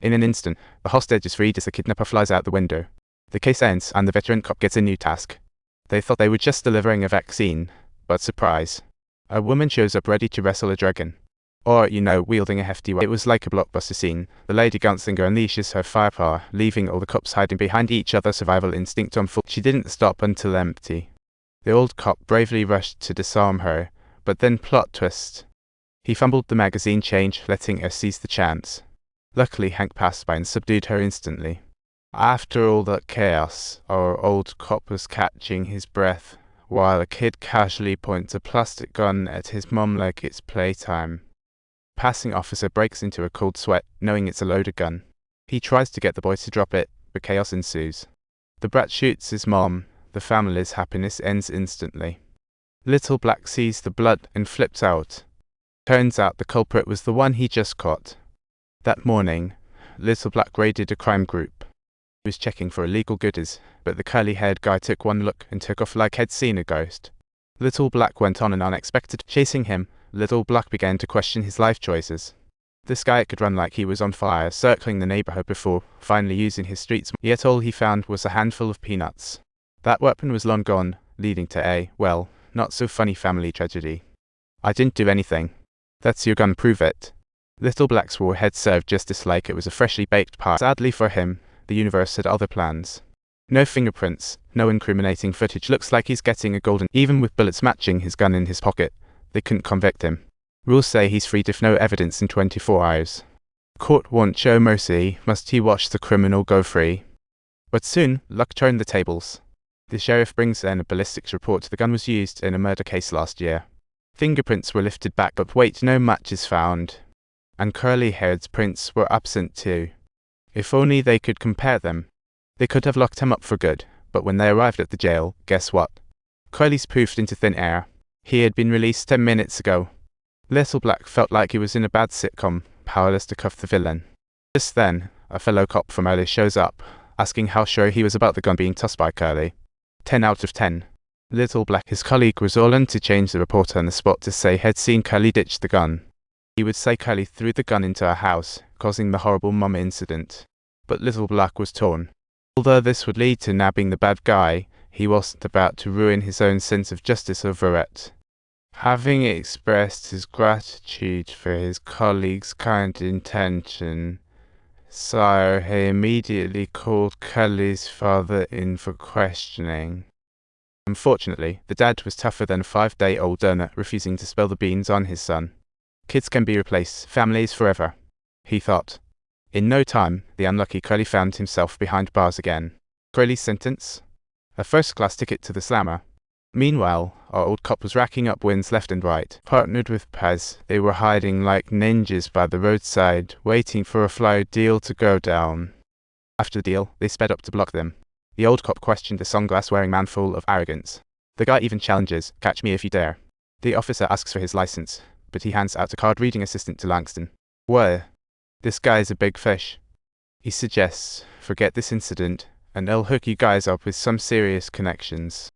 In an instant, the hostage is freed as the kidnapper flies out the window. The case ends and the veteran cop gets a new task. They thought they were just delivering a vaccine, but surprise. A woman shows up ready to wrestle a dragon. Or, wielding a hefty weapon. It was like a blockbuster scene. The lady gunslinger unleashes her firepower, leaving all the cops hiding behind each other, survival instinct on full. She didn't stop until empty. The old cop bravely rushed to disarm her, but then plot twist. He fumbled the magazine change, letting her seize the chance. Luckily, Hank passed by and subdued her instantly. After all that chaos, our old cop was catching his breath, while a kid casually points a plastic gun at his mom like it's playtime. Passing officer breaks into a cold sweat, knowing it's a loaded gun. He tries to get the boy to drop it, but chaos ensues. The brat shoots his mom. The family's happiness ends instantly. Little Black sees the blood and flips out. Turns out the culprit was the one he just caught. That morning, Little Black raided a crime group. He was checking for illegal goodies, but the curly-haired guy took one look and took off like he'd seen a ghost. Little Black went on an unexpected chasing him. Little Black began to question his life choices. This guy could run like he was on fire, circling the neighborhood before finally using his street smart. Yet all he found was a handful of peanuts. That weapon was long gone, leading to a, well, not so funny family tragedy. I didn't do anything. That's your gun, prove it. Little Black's war had served justice like it was a freshly baked pie. Sadly for him, the universe had other plans. No fingerprints, no incriminating footage. Looks like he's getting a golden. Even with bullets matching his gun in his pocket, they couldn't convict him. Rules say he's freed if no evidence in 24 hours. Court won't show mercy, must he watch the criminal go free. But soon, luck turned the tables. The sheriff brings in a ballistics report. The gun was used in a murder case last year. Fingerprints were lifted back, but wait, no match is found. And curly-haired's prints were absent too. If only they could compare them. They could have locked him up for good, but when they arrived at the jail, guess what? Curly's poofed into thin air. He had been released 10 minutes ago. Little Black felt like he was in a bad sitcom, powerless to cuff the villain. Just then, a fellow cop from earlier shows up, asking how sure he was about the gun being tossed by Curly. 10 out of 10. Little Black, his colleague, was all in to change the report on the spot to say he'd seen Curly ditch the gun. He would say Curly threw the gun into a house, causing the horrible mom incident. But Little Black was torn. Although this would lead to nabbing the bad guy, he wasn't about to ruin his own sense of justice over it. Having expressed his gratitude for his colleague's kind intention, Sire, he immediately called Curly's father in for questioning. Unfortunately, the dad was tougher than a 5-day-old donut, refusing to spill the beans on his son. Kids can be replaced, families forever, he thought. In no time, the unlucky Curly found himself behind bars again. Curly's sentence? A first-class ticket to the slammer. Meanwhile, our old cop was racking up wins left and right. Partnered with Pez, they were hiding like ninjas by the roadside, waiting for a flyer deal to go down. After the deal, they sped up to block them. The old cop questioned the sunglass-wearing man full of arrogance. The guy even challenges, "Catch me if you dare." The officer asks for his license, but he hands out a card-reading assistant to Langston. "Well, this guy's a big fish." He suggests, "Forget this incident, and I'll hook you guys up with some serious connections.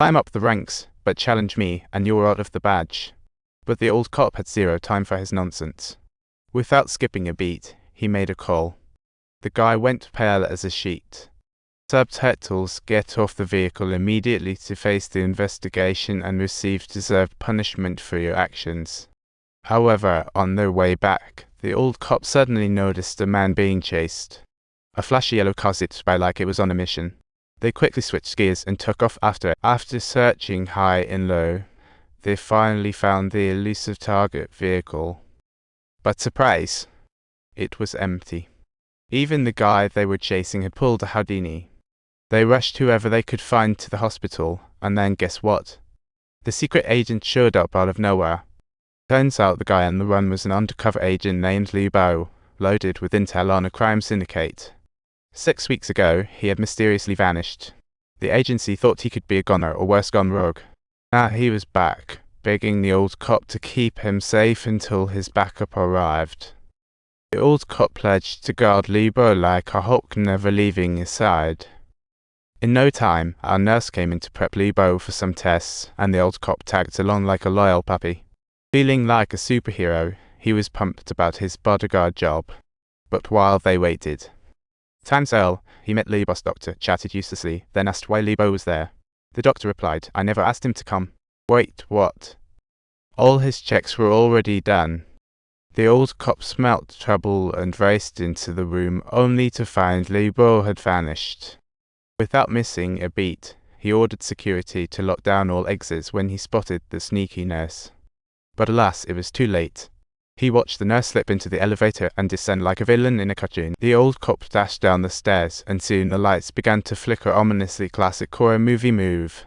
Climb up the ranks, but challenge me, and you're out of the badge." But the old cop had zero time for his nonsense. Without skipping a beat, he made a call. The guy went pale as a sheet. Subtitles: "Get off the vehicle immediately to face the investigation and receive deserved punishment for your actions." However, on their way back, the old cop suddenly noticed a man being chased. A flashy yellow car zipped by like it was on a mission. They quickly switched gears and took off after it. After searching high and low, they finally found the elusive target vehicle. But surprise! It was empty. Even the guy they were chasing had pulled a Houdini. They rushed whoever they could find to the hospital, and then guess what? The secret agent showed up out of nowhere. Turns out the guy on the run was an undercover agent named Liu Bao, loaded with intel on a crime syndicate. 6 weeks ago, he had mysteriously vanished. The agency thought he could be a goner or worse, gone rogue. Now he was back, begging the old cop to keep him safe until his backup arrived. The old cop pledged to guard Liu Bao like a hawk, never leaving his side. In no time, our nurse came in to prep Liu Bao for some tests, and the old cop tagged along like a loyal puppy. Feeling like a superhero, he was pumped about his bodyguard job. But while they waited, Tan Seol, he met Liubo's doctor, chatted uselessly, then asked why Liubo was there. The doctor replied, I never asked him to come. Wait, what? All his checks were already done. The old cop smelt trouble and raced into the room, only to find Liubo had vanished. Without missing a beat, he ordered security to lock down all exits when he spotted the sneaky nurse. But alas, it was too late. He watched the nurse slip into the elevator and descend like a villain in a cartoon. The old cop dashed down the stairs, and soon the lights began to flicker ominously. Classic horror movie move.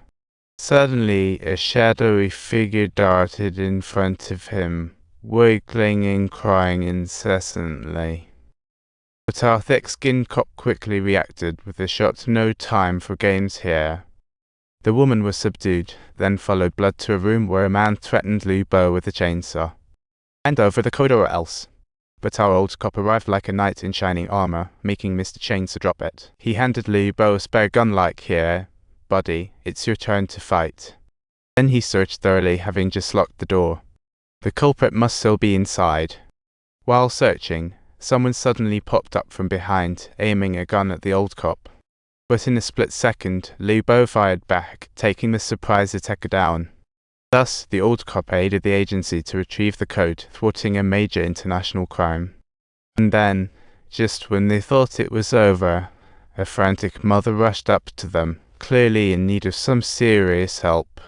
Suddenly, a shadowy figure darted in front of him, wiggling and crying incessantly. But our thick-skinned cop quickly reacted with a shot. No time for games here. The woman was subdued, then followed blood to a room where a man threatened Liubo with a chainsaw. Hand over the code or else. But our old cop arrived like a knight in shining armor, making Mr. Chainsaw drop it. He handed Liubo a spare gun like, here, buddy, it's your turn to fight. Then he searched thoroughly, having just locked the door. The culprit must still be inside. While searching, someone suddenly popped up from behind, aiming a gun at the old cop. But in a split second, Liubo fired back, taking the surprise attacker down. Thus, the old cop aided the agency to retrieve the code, thwarting a major international crime. And then, just when they thought it was over, a frantic mother rushed up to them, clearly in need of some serious help.